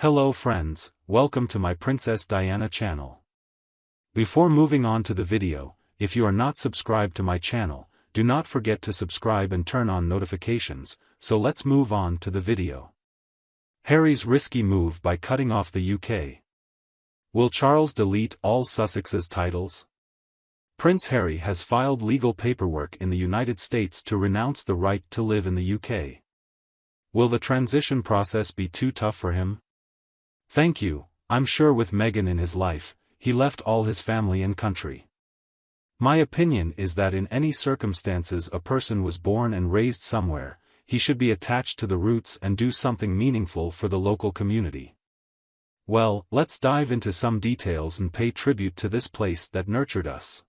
Hello friends, welcome to my Princess Diana channel. Before moving on to the video, if you are not subscribed to my channel, do not forget to subscribe and turn on notifications, so let's move on to the video. Harry's risky move by cutting off the UK. Will Charles delete all Sussex's titles? Prince Harry has filed legal paperwork in the United States to renounce the right to live in the UK. Will the transition process be too tough for him? Thank you, I'm sure with Meghan in his life, he left all his family and country. My opinion is that in any circumstances a person was born and raised somewhere, he should be attached to the roots and do something meaningful for the local community. Well, let's dive into some details and pay tribute to this place that nurtured us.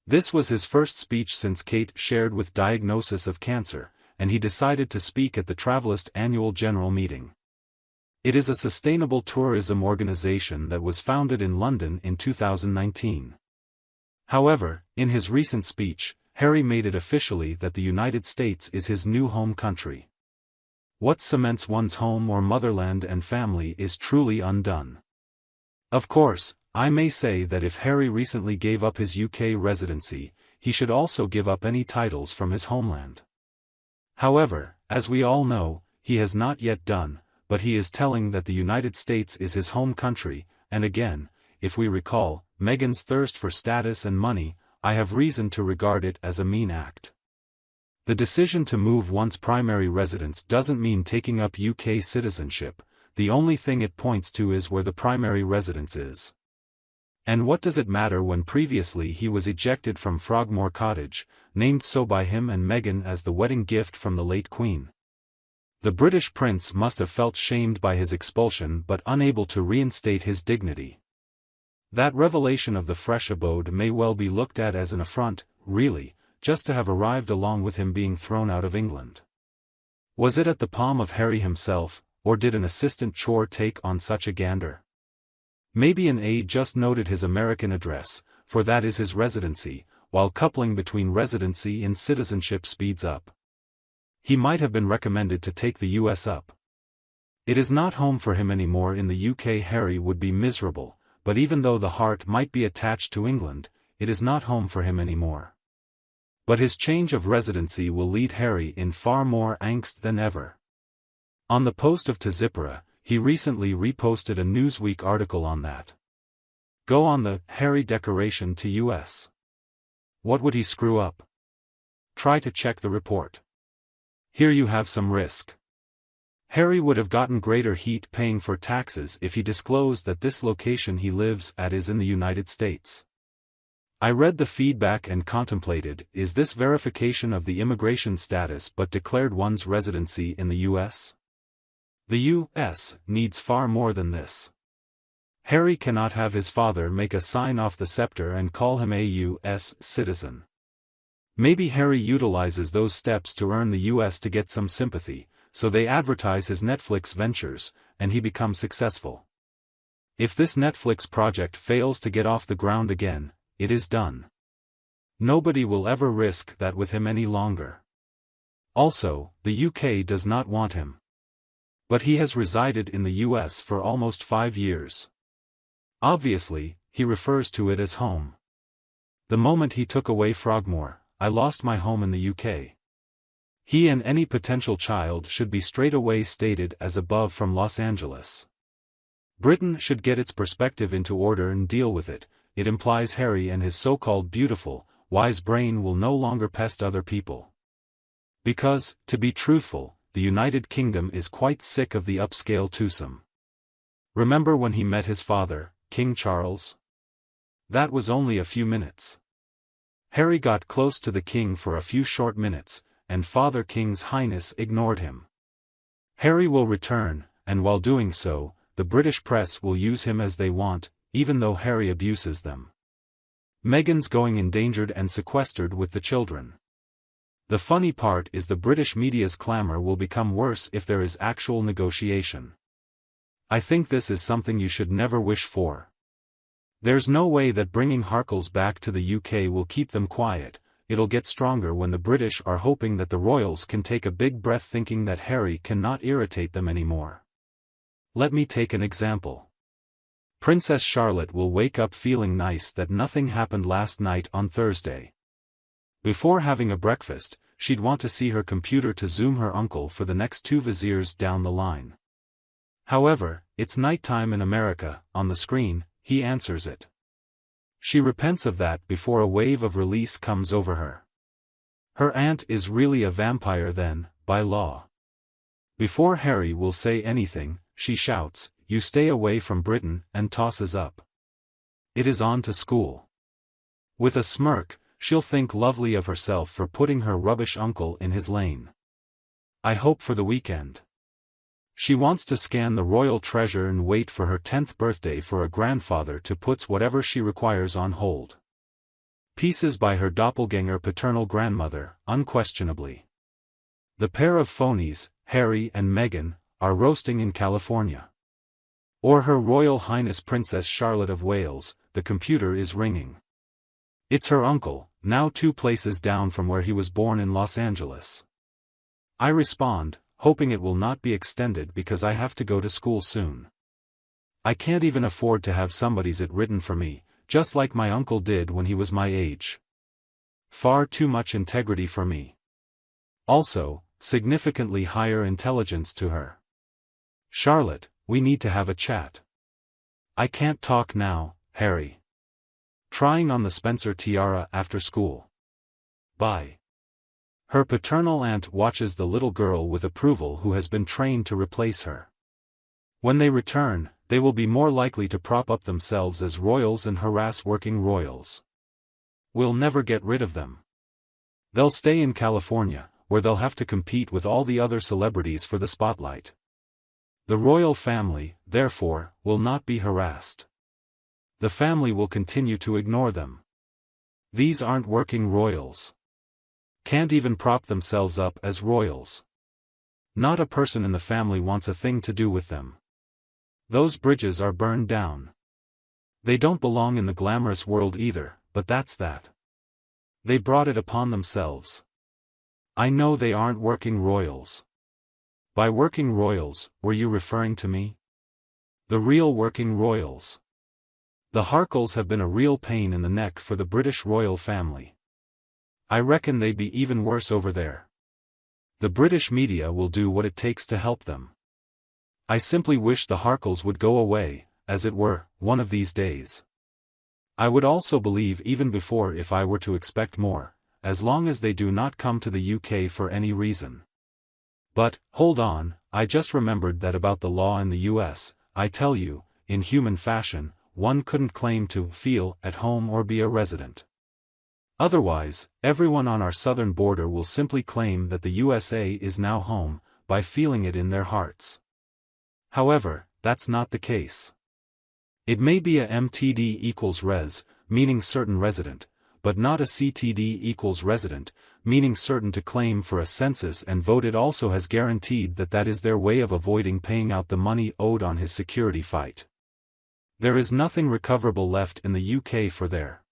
This was his first speech since Kate shared with diagnosis of cancer, and he decided to speak at the Travelist Annual General Meeting. It is a sustainable tourism organization that was founded in London in 2019. However, in his recent speech, Harry made it officially that the United States is his new home country. What cements one's home or motherland and family is truly undone. Of course, I may say that if Harry recently gave up his UK residency, he should also give up any titles from his homeland. However, as we all know, he has not yet done, but he is telling that the United States is his home country, and again, if we recall, Meghan's thirst for status and money, I have reason to regard it as a mean act. The decision to move one's primary residence doesn't mean taking up UK citizenship, the only thing it points to is where the primary residence is. And what does it matter when previously he was ejected from Frogmore Cottage, named so by him and Meghan as the wedding gift from the late Queen? The British prince must have felt shamed by his expulsion but unable to reinstate his dignity. That revelation of the fresh abode may well be looked at as an affront, really, just to have arrived along with him being thrown out of England. Was it at the palm of Harry himself, or did an assistant chore take on such a gander? Maybe an aide just noted his American address, for that is his residency, while coupling between residency and citizenship speeds up. He might have been recommended to take the US up. It is not home for him anymore in the UK. Harry would be miserable, but even though the heart might be attached to England, it is not home for him anymore. But his change of residency will lead Harry in far more angst than ever. On the post of Tzipora, he recently reposted a Newsweek article on that. Go on the Harry decoration to US. What would he screw up? Try to check the report. Here you have some risk. Harry would have gotten greater heat paying for taxes if he disclosed that this location he lives at is in the United States. I read the feedback and contemplated, is this verification of the immigration status but declared one's residency in the US? The US needs far more than this. Harry cannot have his father make a sign off the scepter and call him a US citizen. Maybe Harry utilizes those steps to earn the US to get some sympathy, so they advertise his Netflix ventures, and he becomes successful. If this Netflix project fails to get off the ground again, it is done. Nobody will ever risk that with him any longer. Also, the UK does not want him. But he has resided in the US for almost 5 years. Obviously, he refers to it as home. The moment he took away Frogmore, I lost my home in the UK. He and any potential child should be straightaway stated as above from Los Angeles. Britain should get its perspective into order and deal with it. It implies Harry and his so-called beautiful, wise brain will no longer pest other people. Because, to be truthful, the United Kingdom is quite sick of the upscale twosome. Remember when he met his father, King Charles? That was only a few minutes. Harry got close to the king for a few short minutes, and Father King's Highness ignored him. Harry will return, and while doing so, the British press will use him as they want, even though Harry abuses them. Meghan's going endangered and sequestered with the children. The funny part is the British media's clamour will become worse if there is actual negotiation. I think this is something you should never wish for. There's no way that bringing Harkles back to the UK will keep them quiet. It'll get stronger when the British are hoping that the royals can take a big breath thinking that Harry cannot irritate them anymore. Let me take an example. Princess Charlotte will wake up feeling nice that nothing happened last night on Thursday. Before having a breakfast, she'd want to see her computer to Zoom her uncle for the next 2 viziers down the line. However, it's nighttime in America. On the screen, he answers it. She repents of that before a wave of release comes over her. Her aunt is really a vampire then, by law. Before Harry will say anything, she shouts, "You stay away from Britain," and tosses up. It is on to school. With a smirk, she'll think lovely of herself for putting her rubbish uncle in his lane. I hope for the weekend. She wants to scan the royal treasure and wait for her 10th birthday for a grandfather to put whatever she requires on hold. Pieces by her doppelganger paternal grandmother, unquestionably. The pair of phonies, Harry and Meghan, are roasting in California. Or Her Royal Highness Princess Charlotte of Wales, the computer is ringing. It's her uncle, now 2 places down from where he was born in Los Angeles. I respond, hoping it will not be extended because I have to go to school soon. I can't even afford to have somebody's it written for me, just like my uncle did when he was my age. Far too much integrity for me. Also, significantly higher intelligence to her. Charlotte, we need to have a chat. I can't talk now, Harry. Trying on the Spencer tiara after school. Bye. Her paternal aunt watches the little girl with approval who has been trained to replace her. When they return, they will be more likely to prop up themselves as royals and harass working royals. We'll never get rid of them. They'll stay in California, where they'll have to compete with all the other celebrities for the spotlight. The royal family, therefore, will not be harassed. The family will continue to ignore them. These aren't working royals. Can't even prop themselves up as royals. Not a person in the family wants a thing to do with them. Those bridges are burned down. They don't belong in the glamorous world either, but that's that. They brought it upon themselves. I know they aren't working royals. By working royals, were you referring to me? The real working royals. The Harkles have been a real pain in the neck for the British royal family. I reckon they'd be even worse over there. The British media will do what it takes to help them. I simply wish the Harkles would go away, as it were, one of these days. I would also believe even before if I were to expect more, as long as they do not come to the UK for any reason. But, hold on, I just remembered that about the law in the US. I tell you, in human fashion, one couldn't claim to feel at home or be a resident. Otherwise, everyone on our southern border will simply claim that the USA is now home, by feeling it in their hearts. However, that's not the case. It may be a MTD equals res, meaning certain resident, but not a CTD equals resident, meaning certain to claim for a census, and vote. It also has guaranteed that that is their way of avoiding paying out the money owed on his security fight. There is nothing recoverable left in the UK for there.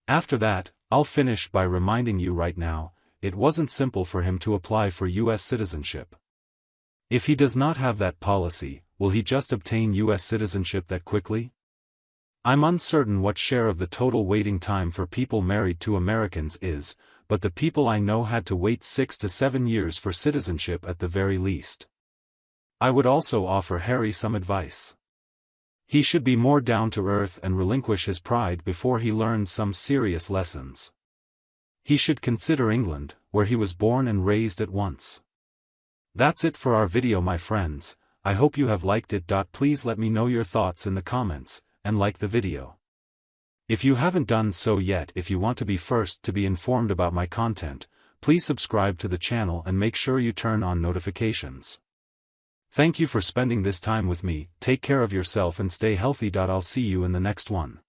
After that, I'll finish by reminding you right now, it wasn't simple for him to apply for US citizenship. If he does not have that policy, will he just obtain US citizenship that quickly? I'm uncertain what share of the total waiting time for people married to Americans is, but the people I know had to wait 6 to 7 years for citizenship at the very least. I would also offer Harry some advice. He should be more down to earth and relinquish his pride before he learns some serious lessons. He should consider England, where he was born and raised at once. That's it for our video, my friends. I hope you have liked it. Please let me know your thoughts in the comments, and like the video. If you haven't done so yet, if you want to be first to be informed about my content, please subscribe to the channel and make sure you turn on notifications. Thank you for spending this time with me. Take care of yourself and stay healthy. I'll see you in the next one.